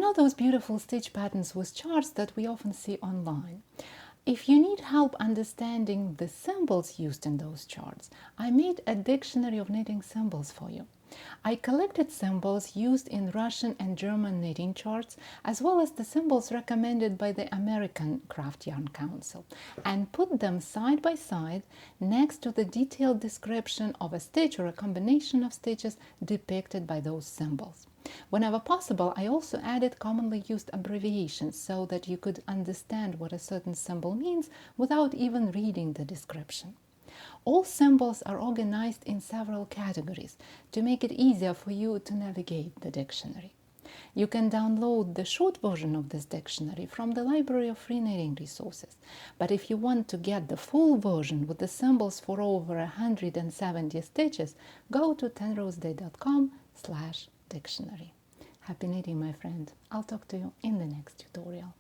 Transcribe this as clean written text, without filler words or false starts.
know those beautiful stitch patterns with charts that we often see online? If you need help understanding the symbols used in those charts, I made a dictionary of knitting symbols for you. I collected symbols used in Russian and German knitting charts, as well as the symbols recommended by the American Craft Yarn Council, and put them side by side next to the detailed description of a stitch or a combination of stitches depicted by those symbols. Whenever possible, I also added commonly used abbreviations so that you could understand what a certain symbol means without even reading the description. All symbols are organized in several categories to make it easier for you to navigate the dictionary. You can download the short version of this dictionary from the Library of Free Knitting Resources, but if you want to get the full version with the symbols for over 170 stitches, go to tenroseday.com/dictionary. Happy knitting, my friend. I'll talk to you in the next tutorial.